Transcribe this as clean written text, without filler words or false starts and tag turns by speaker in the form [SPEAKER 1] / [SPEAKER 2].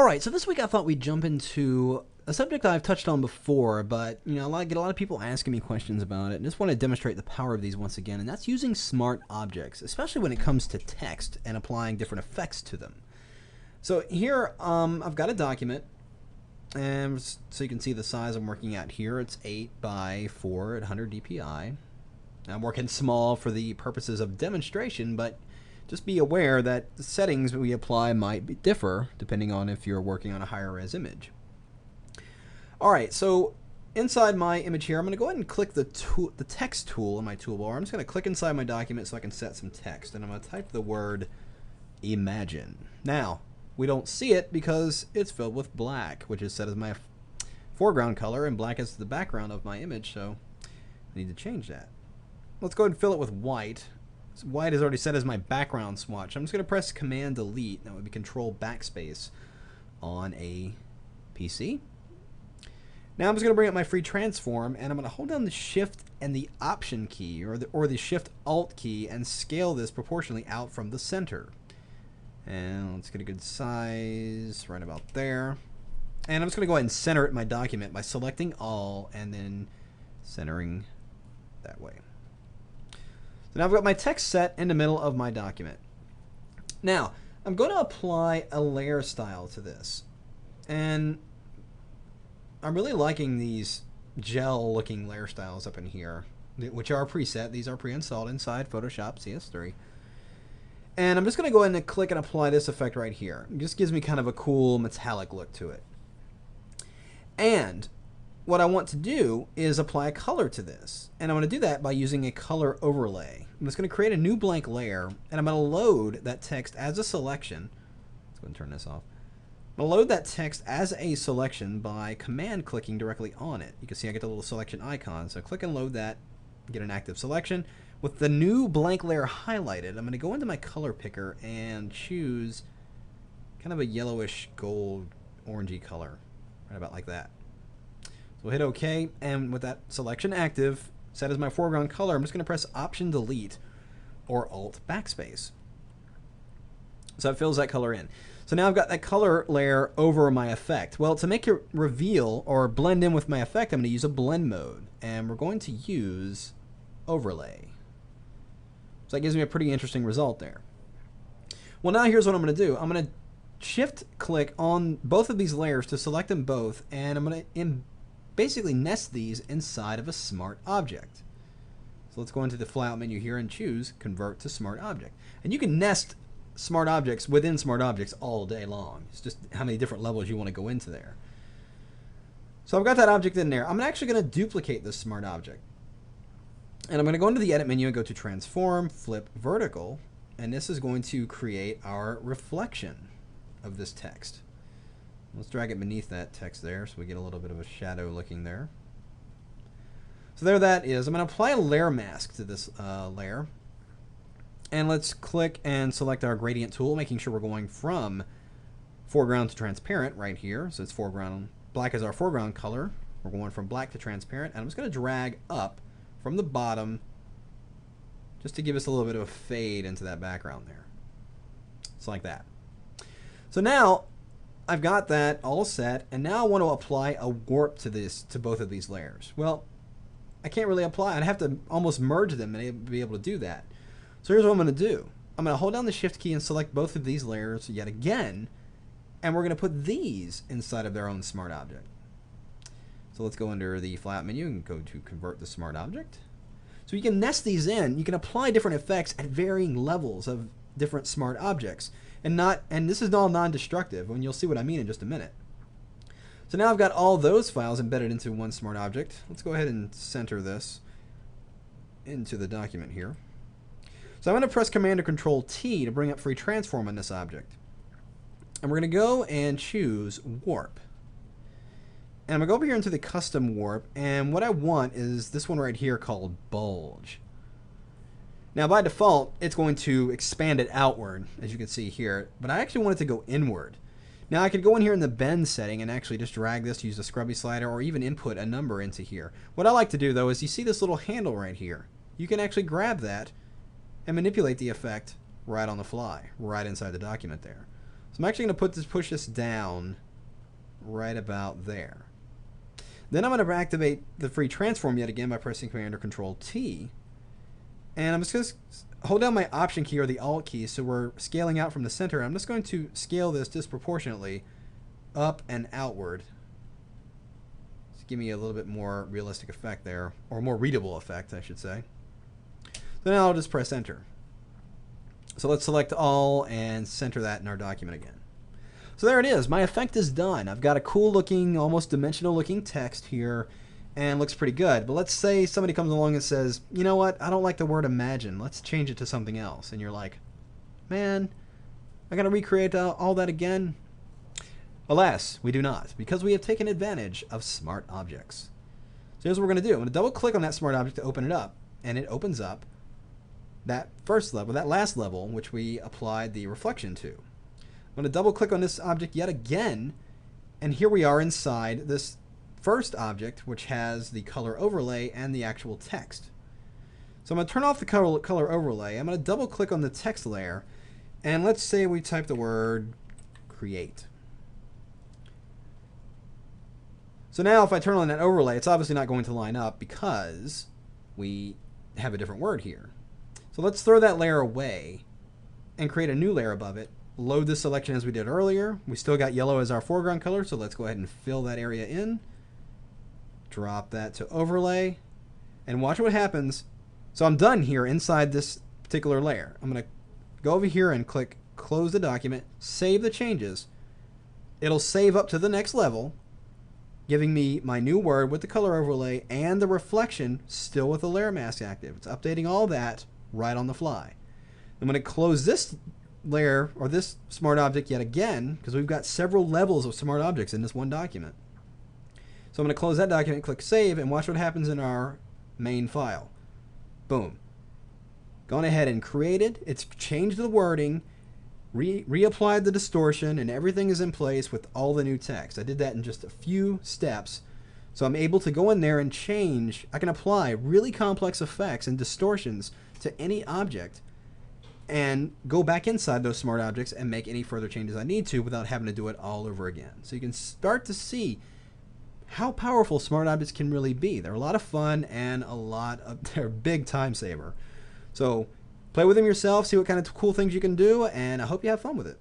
[SPEAKER 1] Alright, so this week I thought we'd jump into a subject I've touched on before, but I get a lot of people asking me questions about it, and just want to demonstrate the power of these once again, and that's using smart objects, especially when it comes to text and applying different effects to them. So here, I've got a document, and so you can see the size I'm working at here. It's 8 by 4 at 100 dpi. I'm working small for the purposes of demonstration, but just be aware that the settings we apply might differ depending on if you're working on a higher res image. Alright, so inside my image here, I'm going to go ahead and click the text tool in my toolbar. I'm just going to click inside my document so I can set some text, and I'm going to type the word imagine. Now, we don't see it because it's filled with black, which is set as my foreground color, and black is the background of my image, so I need to change that. Let's go ahead and fill it with white. So white is already set as my background swatch. I'm just going to press Command Delete. That would be Control Backspace on a PC. Now I'm just going to bring up my free transform, and I'm going to hold down the Shift and the Option key, or the Shift Alt key, and scale this proportionally out from the center. And let's get a good size right about there. And I'm just going to go ahead and center it in my document by selecting all and then centering that way. So now I've got my text set in the middle of my document. Now, I'm going to apply a layer style to this. And I'm really liking these gel-looking layer styles up in here, which are preset. These are pre-installed inside Photoshop CS3. And I'm just going to go ahead and click and apply this effect right here. It just gives me kind of a cool metallic look to it. And what I want to do is apply a color to this. And I'm going to do that by using a color overlay. I'm just going to create a new blank layer, and I'm going to load that text as a selection. Let's go ahead and turn this off. I'm going to load that text as a selection by command clicking directly on it. You can see I get the little selection icon. So click and load that, get an active selection. With the new blank layer highlighted, I'm going to go into my color picker and choose kind of a yellowish gold orangey color, right about like that. So hit OK, and with that selection active, set as my foreground color, I'm just going to press Option Delete or Alt Backspace. So it fills that color in. So now I've got that color layer over my effect. Well, to make it reveal or blend in with my effect, I'm going to use a blend mode, and we're going to use overlay. So that gives me a pretty interesting result there. Well, now here's what I'm going to do. I'm going to shift click on both of these layers to select them both, and I'm going to basically nest these inside of a smart object. So let's go into the flyout menu here and choose Convert to Smart Object. And you can nest smart objects within smart objects all day long. It's just how many different levels you want to go into there. So I've got that object in there. I'm actually going to duplicate this smart object. And I'm going to go into the Edit menu and go to Transform, Flip Vertical, and this is going to create our reflection of this text. Let's drag it beneath that text there so we get a little bit of a shadow looking there. So there that is. I'm going to apply a layer mask to this layer. And let's click and select our gradient tool, making sure we're going from foreground to transparent right here. So it's foreground. Black is our foreground color. We're going from black to transparent. And I'm just going to drag up from the bottom just to give us a little bit of a fade into that background there. It's like that. So now I've got that all set, and now I want to apply a warp to both of these layers. Well, I can't really apply. I'd have to almost merge them and be able to do that. So here's what I'm going to do. I'm going to hold down the Shift key and select both of these layers yet again, and we're going to put these inside of their own smart object. So let's go under the flyout menu and go to Convert to Smart Object. So you can nest these in. You can apply different effects at varying levels of different smart objects. And this is all non-destructive, and you'll see what I mean in just a minute. So now I've got all those files embedded into one smart object. Let's go ahead and center this into the document here. So I'm going to press Command or Control T to bring up free transform on this object. And we're going to go and choose Warp. And I'm going to go over here into the Custom Warp, and what I want is this one right here called Bulge. Now by default, it's going to expand it outward, as you can see here, but I actually want it to go inward. Now I could go in here in the bend setting and actually just drag this, use the scrubby slider, or even input a number into here. What I like to do though is you see this little handle right here. You can actually grab that and manipulate the effect right on the fly, right inside the document there. So I'm actually going to push this down right about there. Then I'm going to activate the free transform yet again by pressing Command or Control T. And I'm just going to hold down my Option key or the Alt key so we're scaling out from the center. I'm just going to scale this disproportionately up and outward. Just give me a little bit more realistic effect there, or more readable effect, I should say. So now I'll just press Enter. So let's select all and center that in our document again. So there it is. My effect is done. I've got a cool looking, almost dimensional looking text here and looks pretty good. But let's say somebody comes along and says, you know what, I don't like the word imagine. Let's change it to something else. And you're like, man, I got to recreate all that again? Alas, we do not, because we have taken advantage of smart objects. So here's what we're going to do. I'm going to double click on that smart object to open it up. And it opens up that first level, that last level, which we applied the reflection to. I'm going to double click on this object yet again, and here we are inside this first object, which has the color overlay and the actual text. So I'm going to turn off the color overlay. I'm going to double click on the text layer, and let's say we type the word create. So now if I turn on that overlay, it's obviously not going to line up because we have a different word here. So let's throw that layer away and create a new layer above it. Load the selection as we did earlier. We still got yellow as our foreground color, so let's go ahead and fill that area in. Drop that to overlay and watch what happens. So I'm done here inside this particular layer. I'm going to go over here and click close the document, save the changes. It'll save up to the next level, giving me my new word with the color overlay and the reflection still with the layer mask active. It's updating all that right on the fly. I'm going to close this layer or this smart object yet again because we've got several levels of smart objects in this one document. So I'm going to close that document, click save, and watch what happens in our main file. Boom. Gone ahead and created. It's changed the wording, reapplied the distortion, and everything is in place with all the new text. I did that in just a few steps. So I'm able to go in there and change. I can apply really complex effects and distortions to any object and go back inside those smart objects and make any further changes I need to without having to do it all over again. So you can start to see how powerful smart objects can really be. They're a lot of fun and they're a big time saver. So play with them yourself, see what kind of cool things you can do, and I hope you have fun with it.